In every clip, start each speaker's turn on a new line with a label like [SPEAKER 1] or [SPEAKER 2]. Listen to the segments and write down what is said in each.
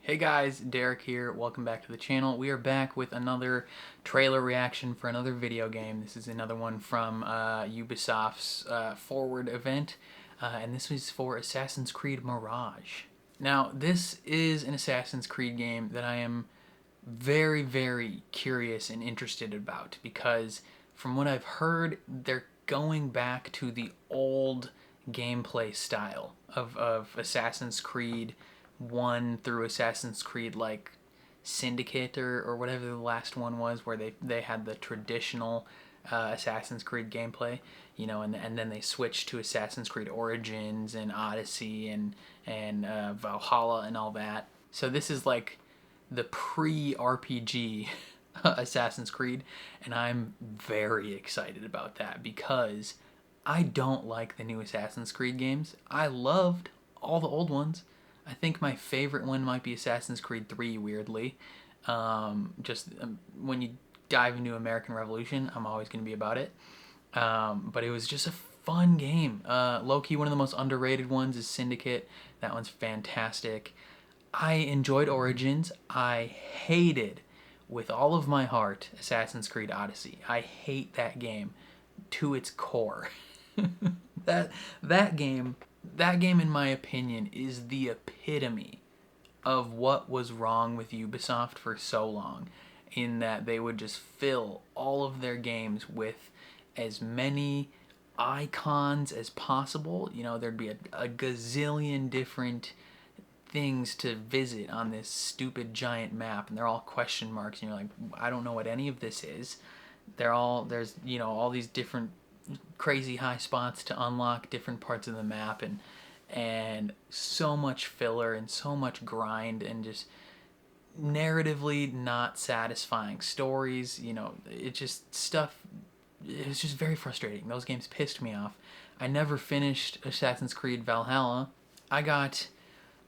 [SPEAKER 1] Hey guys, Derek here. Welcome back to the channel. We are back with another trailer reaction for another video game. This is another one from Ubisoft's Forward event, and this was for Assassin's Creed Mirage. Now, this is an Assassin's Creed game that I am very, very curious and interested about because from what I've heard, they're going back to the old gameplay style of Assassin's Creed 1 through Assassin's Creed like Syndicate or whatever the last one was, where they had the traditional Assassin's Creed gameplay, you know, and then they switched to Assassin's Creed Origins and Odyssey and Valhalla and all that. So this is like the pre-RPG Assassin's Creed, and I'm very excited about that because I don't like the new Assassin's Creed games. I loved all the old ones. I think my favorite one might be Assassin's Creed 3, weirdly. When you dive into American Revolution, I'm always going to be about it. But it was just a fun game. Low-key, one of the most underrated ones is Syndicate. That one's fantastic. I enjoyed Origins. I hated, with all of my heart, Assassin's Creed Odyssey. I hate that game to its core. That game, in my opinion, is the epitome of what was wrong with Ubisoft for so long, in that they would just fill all of their games with as many icons as possible. You know, there'd be a gazillion different things to visit on this stupid giant map, and they're all question marks, and you're like, I don't know what any of this is. There's, you know, all these different crazy high spots to unlock different parts of the map, and so much filler and so much grind and just narratively not satisfying stories. You know, it was just very frustrating. Those games pissed me off. I never finished Assassin's Creed Valhalla. I got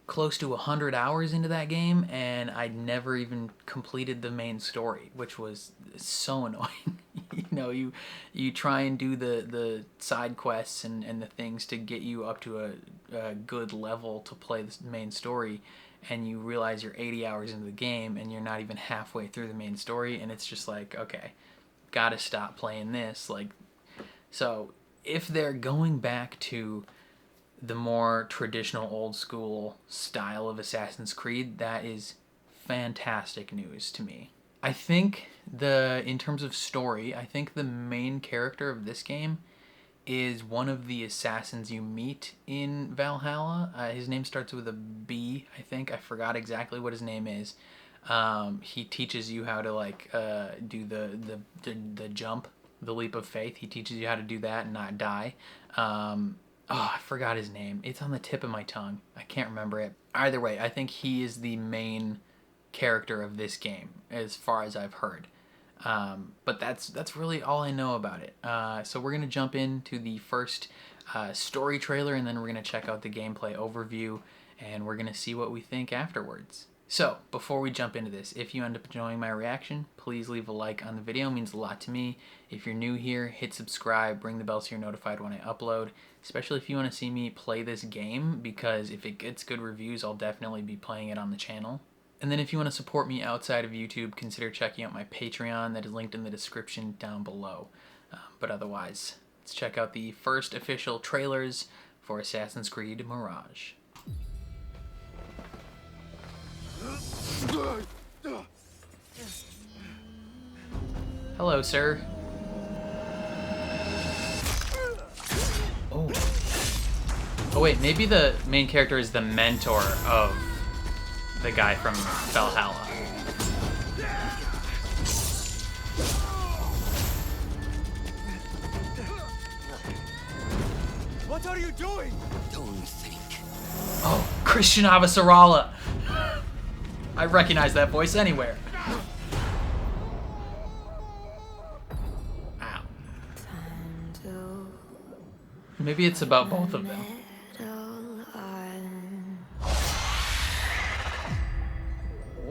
[SPEAKER 1] close to 100 hours into that game, and I never even completed the main story, which was so annoying. You know, you try and do the side quests and the things to get you up to a good level to play the main story, and you realize you're 80 hours into the game and you're not even halfway through the main story, and it's just like, okay, gotta stop playing this. Like, so if they're going back to the more traditional old school style of Assassin's Creed, that is fantastic news to me. I think in terms of story, I think the main character of this game is one of the assassins you meet in Valhalla. His name starts with a B, I think. I forgot exactly what his name is. He teaches you how to like do the jump, the leap of faith. He teaches you how to do that and not die. Oh, I forgot his name. It's on the tip of my tongue. I can't remember it. Either way, I think he is the main character of this game, as far as I've heard. But that's really all I know about it. So we're going to jump into the first story trailer, and then we're going to check out the gameplay overview, and we're going to see what we think afterwards. So, before we jump into this, if you end up enjoying my reaction, please leave a like on the video. It means a lot to me. If you're new here, hit subscribe, ring the bell so you're notified when I upload, especially if you want to see me play this game, because if it gets good reviews, I'll definitely be playing it on the channel. And then if you want to support me outside of YouTube, consider checking out my Patreon that is linked in the description down below. But otherwise, let's check out the first official trailers for Assassin's Creed Mirage. Hello, sir. Oh. Oh wait, maybe the main character is the mentor of the guy from Valhalla.
[SPEAKER 2] What are you doing?
[SPEAKER 3] Don't think.
[SPEAKER 1] Oh, Christian Avasarala. I recognize that voice anywhere. Ow. Maybe it's about both of them.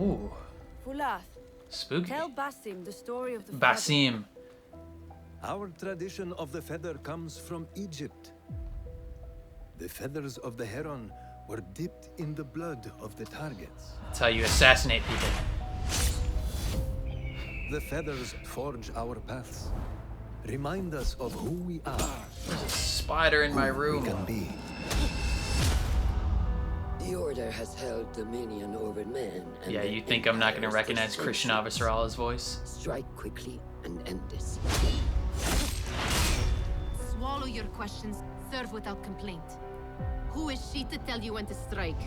[SPEAKER 1] Ooh. Spooky.
[SPEAKER 4] Tell Basim the story of the
[SPEAKER 1] Basim.
[SPEAKER 2] Our tradition of the feather comes from Egypt. The feathers of the heron were dipped in the blood of the targets.
[SPEAKER 1] That's how you assassinate people.
[SPEAKER 2] The feathers forge our paths. Remind us of who we are.
[SPEAKER 1] There's a spider in my
[SPEAKER 2] Who
[SPEAKER 1] room.
[SPEAKER 2] we can be.
[SPEAKER 3] The Order has held dominion over men. And
[SPEAKER 1] Yeah,
[SPEAKER 3] their
[SPEAKER 1] you think I'm not going to
[SPEAKER 3] empires for
[SPEAKER 1] recognize Christian
[SPEAKER 3] centuries.
[SPEAKER 1] Avasarala's voice?
[SPEAKER 3] Strike quickly and end this.
[SPEAKER 4] Swallow your questions. Serve without complaint. Who is she to tell you when to strike?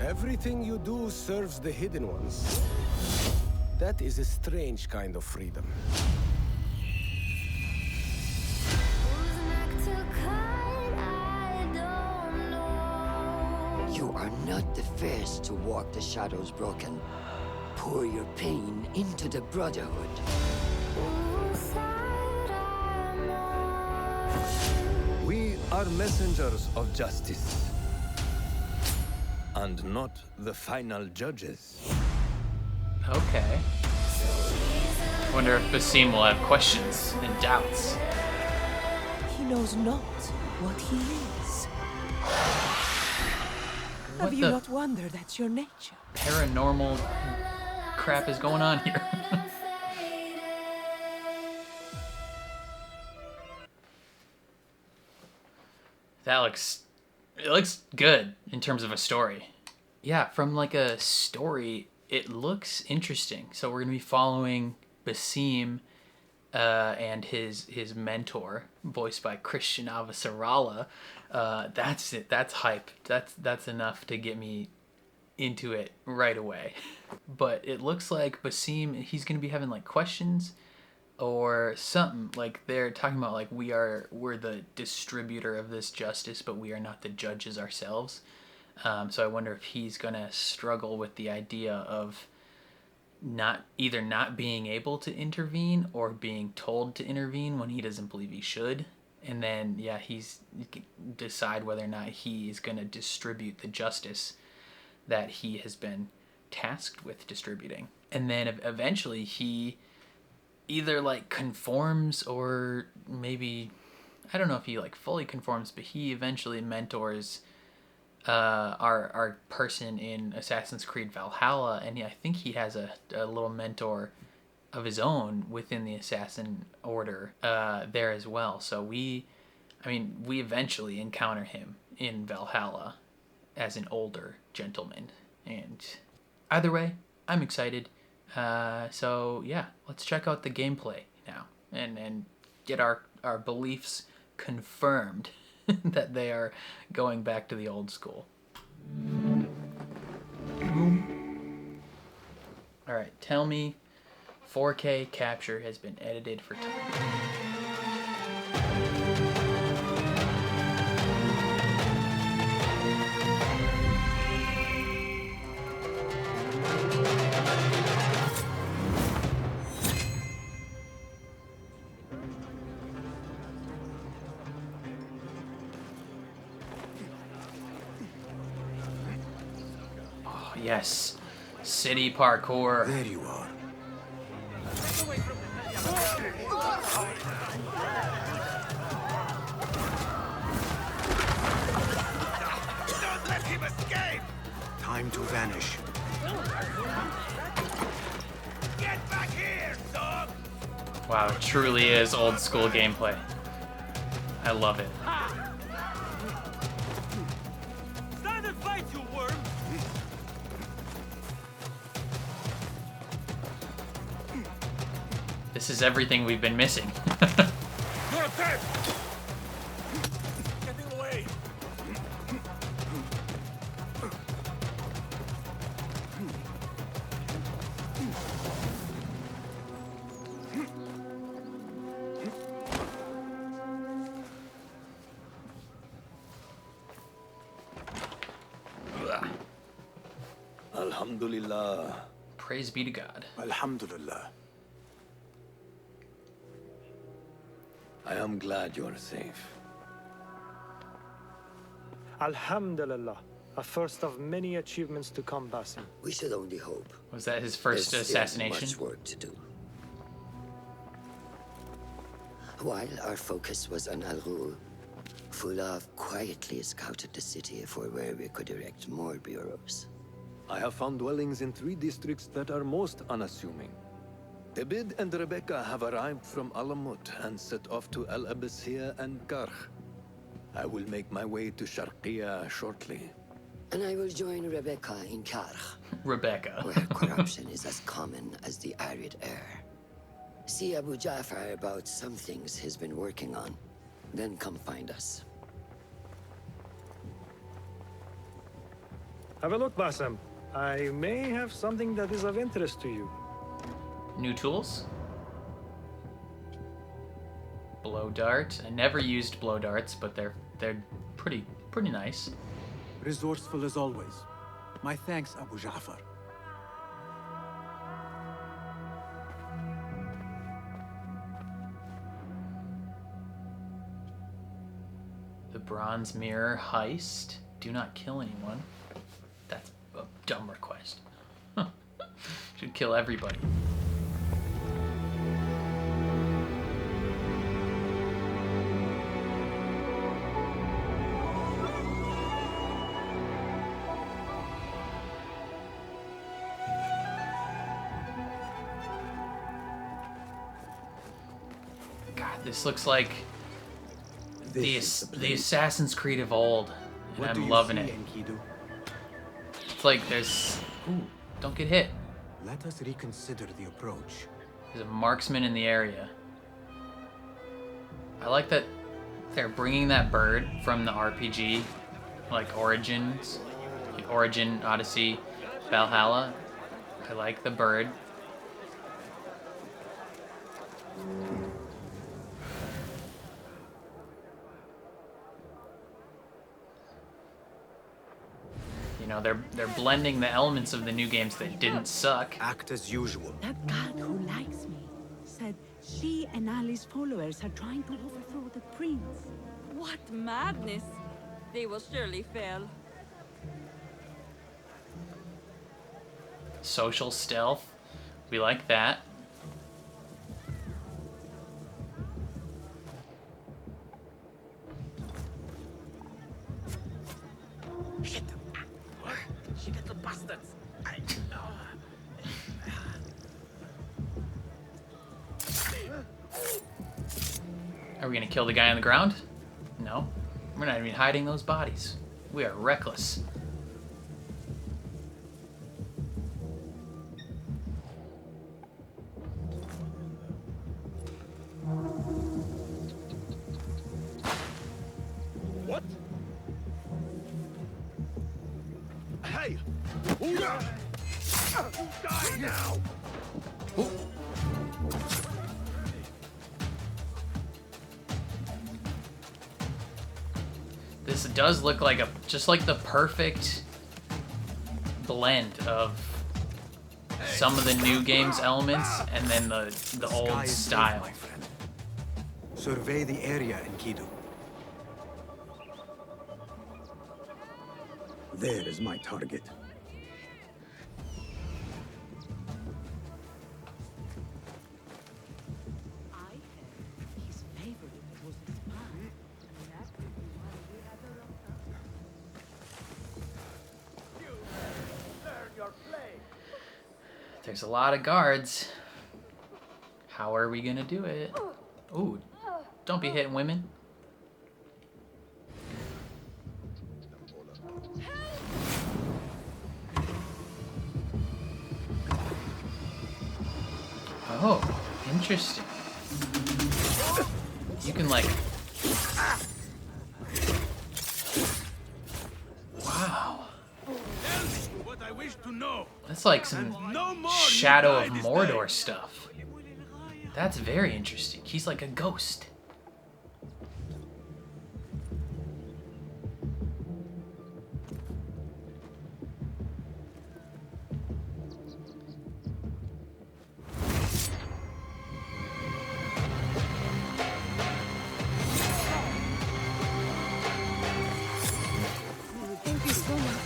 [SPEAKER 5] Everything you do serves the hidden ones. That is a strange kind of freedom.
[SPEAKER 3] You are not the first to walk the shadows broken. Pour your pain into the Brotherhood.
[SPEAKER 2] We are messengers of justice. And not the final judges.
[SPEAKER 1] Okay. Wonder if Basim will have questions and doubts.
[SPEAKER 6] He knows not what he is. Have you
[SPEAKER 1] the
[SPEAKER 6] not wondered at your nature?
[SPEAKER 1] paranormal crap is going on here? It looks good in terms of a story. Yeah, from like a story, it looks interesting. So we're gonna be following Basim and his mentor, voiced by Christian Avasarala. That's it. That's hype. That's enough to get me into it right away. But it looks like Basim, he's gonna be having like questions or something. Like they're talking about like we're the distributor of this justice, but we are not the judges ourselves. So I wonder if he's gonna struggle with the idea of not being able to intervene or being told to intervene when he doesn't believe he should. And then he can decide whether or not he is going to distribute the justice that he has been tasked with distributing. And then eventually he either like conforms, or maybe, I don't know if he like fully conforms, but he eventually mentors our person in Assassin's Creed Valhalla, and I think he has a little mentor of his own within the Assassin Order there as well. So we eventually encounter him in Valhalla as an older gentleman, and either way, I'm excited. So yeah, let's check out the gameplay now and get our beliefs confirmed that they are going back to the old school. Alright, tell me 4K capture has been edited for time. Yes, city parkour.
[SPEAKER 5] There you are.
[SPEAKER 2] Don't let him escape!
[SPEAKER 5] Time to vanish.
[SPEAKER 2] Get back here, dog!
[SPEAKER 1] Wow, it truly is old school gameplay. I love it.
[SPEAKER 2] Stand and fight, you worm!
[SPEAKER 1] This is everything we've been missing.
[SPEAKER 2] You're dead! Getting away! Alhamdulillah.
[SPEAKER 1] Praise be to God.
[SPEAKER 5] Alhamdulillah.
[SPEAKER 2] I am glad you are safe.
[SPEAKER 7] Alhamdulillah, a first of many achievements to come, Basim.
[SPEAKER 3] We should only hope.
[SPEAKER 1] Was that his first
[SPEAKER 3] There's still
[SPEAKER 1] assassination?
[SPEAKER 3] much work to do. While our focus was on Al Ghul, Fulov quietly scouted the city for where we could erect more bureaus.
[SPEAKER 2] I have found dwellings in 3 districts that are most unassuming. David and Rebecca have arrived from Alamut and set off to El Abyssiya and Karch. I will make my way to Sharqiya shortly.
[SPEAKER 3] And I will join Rebecca in Karch,
[SPEAKER 1] Rebecca.
[SPEAKER 3] where corruption is as common as the arid air. See Abu Ja'far about some things he's been working on. Then come find us.
[SPEAKER 7] Have a look, Bassem. I may have something that is of interest to you.
[SPEAKER 1] New tools. Blow dart. I never used blow darts, but they're pretty nice.
[SPEAKER 8] Resourceful as always. My thanks, Abu Ja'far.
[SPEAKER 1] The bronze mirror heist. Do not kill anyone. That's a dumb request. Should kill everybody. God, this looks like the Assassin's Creed of old, and I'm loving it. It's like there's... Ooh, don't get hit.
[SPEAKER 8] Let us reconsider the approach.
[SPEAKER 1] There's a marksman in the area. I like that they're bringing that bird from the RPG, like Origins, like Origin, Odyssey, Valhalla. I like the bird. You know, they're blending the elements of the new games that didn't suck.
[SPEAKER 8] Act as usual.
[SPEAKER 9] That guard who likes me said she and Ali's followers are trying to overthrow the prince.
[SPEAKER 10] What madness! They will surely fail.
[SPEAKER 1] Social stealth. We like that.
[SPEAKER 8] Shit! What? She little bastards!
[SPEAKER 1] Are we gonna kill the guy on the ground? No. We're not even hiding those bodies. We are reckless.
[SPEAKER 2] What? Hey! Die now!
[SPEAKER 1] This does look like just like the perfect blend of some of the new game's elements and then the old style.
[SPEAKER 8] My friend. Survey the area in Kidu. There is my target.
[SPEAKER 9] I heard his favorite was a spy. And that could be why we had a rough time.
[SPEAKER 1] There's a lot of guards. How are we gonna do it? Ooh, don't be hitting women. Oh, interesting. You can like... Wow. That's like some Shadow of Mordor stuff. That's very interesting. He's like a ghost.
[SPEAKER 9] Thank you so much.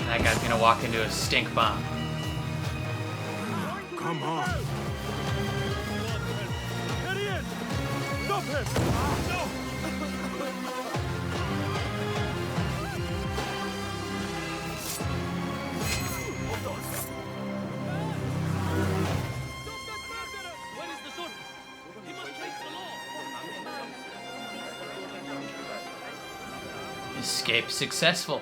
[SPEAKER 1] That guy's gonna walk into a stink bomb.
[SPEAKER 8] Come
[SPEAKER 1] Escape successful.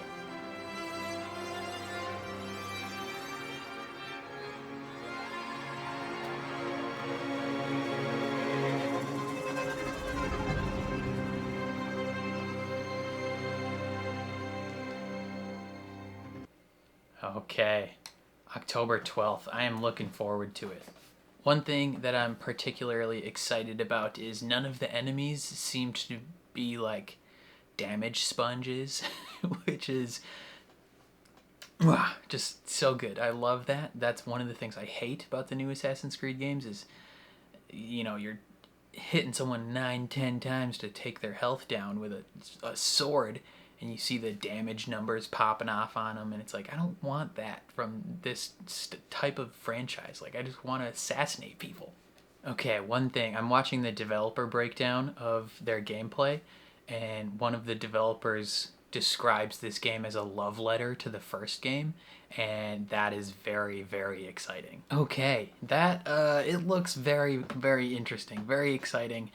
[SPEAKER 1] Okay, October 12th. I am looking forward to it. One thing that I'm particularly excited about is none of the enemies seem to be like damage sponges, which is just so good. I love that. That's one of the things I hate about the new Assassin's Creed games is, you know, you're hitting someone 9-10 times to take their health down with a sword, and you see the damage numbers popping off on them, and it's like, I don't want that from this type of franchise. Like, I just want to assassinate people. Okay, one thing, I'm watching the developer breakdown of their gameplay, and one of the developers describes this game as a love letter to the first game, and that is very, very exciting. Okay, that it looks very, very interesting, very exciting.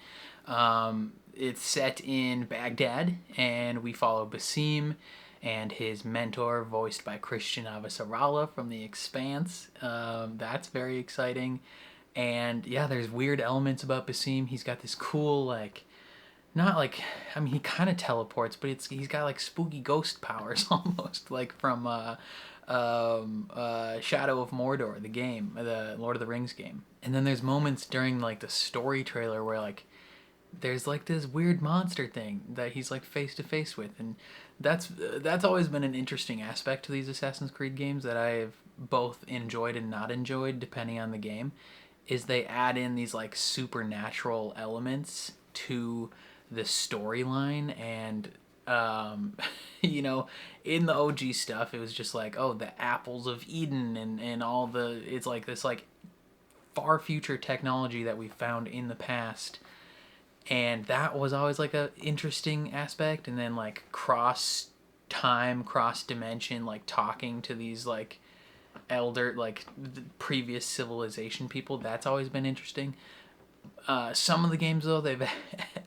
[SPEAKER 1] It's set in Baghdad, and we follow Basim and his mentor, voiced by Christian Avasarala from The Expanse. That's very exciting. And yeah, there's weird elements about Basim. He's got this cool, like, not like, I mean, he kind of teleports, but he's got like spooky ghost powers almost, like from Shadow of Mordor, the game, the Lord of the Rings game. And then there's moments during like the story trailer where like there's like this weird monster thing that he's like face to face with, and that's always been an interesting aspect to these Assassin's Creed games that I've both enjoyed and not enjoyed depending on the game, is they add in these like supernatural elements to the storyline. And you know, in the OG stuff it was just like, oh, the apples of Eden and all the, it's like this like far future technology that we found in the past, and that was always like a interesting aspect. And then like cross time, cross dimension, like talking to these like elder, like the previous civilization people, that's always been interesting. Some of the games though, they've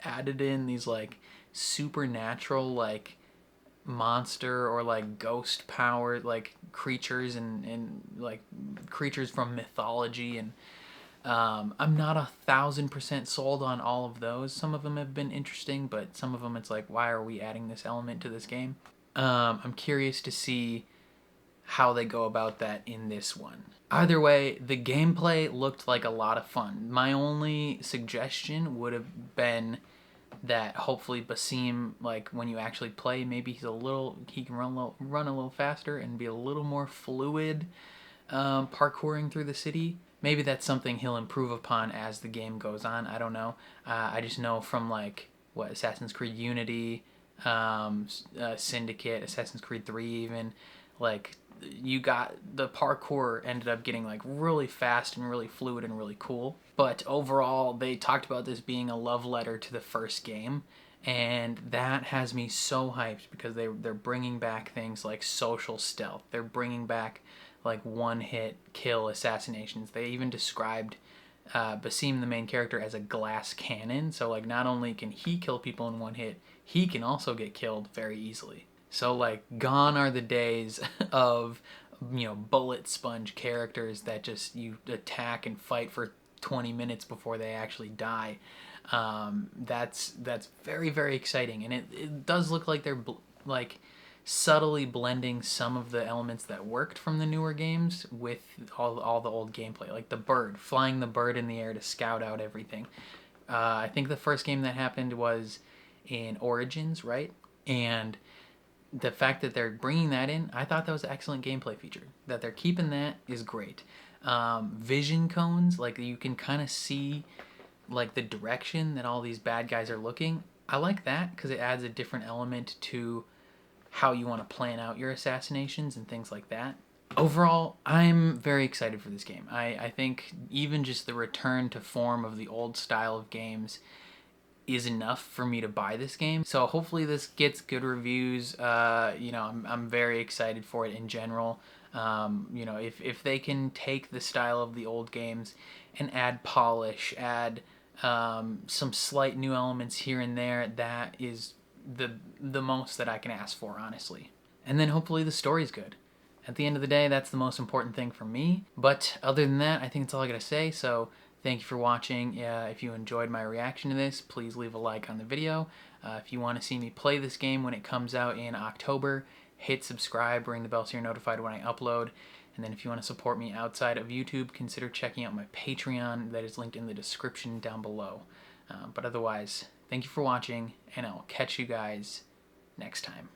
[SPEAKER 1] added in these like supernatural like monster or like ghost powered like creatures and like creatures from mythology, and I'm not 1,000% sold on all of those. Some of them have been interesting, but some of them it's like, why are we adding this element to this game? I'm curious to see how they go about that in this one. Either way, the gameplay looked like a lot of fun. My only suggestion would have been that hopefully Basim, like when you actually play, maybe he can run a little faster and be a little more fluid parkouring through the city. Maybe that's something he'll improve upon as the game goes on. I don't know. I just know from like what Assassin's Creed Unity, Syndicate, Assassin's Creed 3 even, like you got the parkour ended up getting like really fast and really fluid and really cool. But overall, they talked about this being a love letter to the first game, and that has me so hyped because they're bringing back things like social stealth. They're bringing back like one-hit kill assassinations. They even described Basim, the main character, as a glass cannon. So like not only can he kill people in one hit, he can also get killed very easily. So like gone are the days of, you know, bullet sponge characters that just you attack and fight for 20 minutes before they actually die. That's very, very exciting, and it does look like they're like subtly blending some of the elements that worked from the newer games with all the old gameplay, like the bird, flying the bird in the air to scout out everything. I think the first game that happened was in Origins, right? And the fact that they're bringing that in, I thought that was an excellent gameplay feature. That they're keeping that is great. Vision cones, like you can kind of see like the direction that all these bad guys are looking. I like that because it adds a different element to how you want to plan out your assassinations and things like that. Overall, I'm very excited for this game. I think even just the return to form of the old style of games is enough for me to buy this game. So hopefully this gets good reviews. You know, I'm very excited for it in general. You know, if they can take the style of the old games and add polish, add some slight new elements here and there, that is the most that I can ask for, honestly. And then hopefully the story's good. At the end of the day, that's the most important thing for me. But other than that, I think that's all I gotta say. So thank you for watching. If you enjoyed my reaction to this, please leave a like on the video. If you want to see me play this game when it comes out in October, hit subscribe, ring the bell so you're notified when I upload. And then if you want to support me outside of YouTube, consider checking out my Patreon that is linked in the description down below. But otherwise, thank you for watching, and I'll catch you guys next time.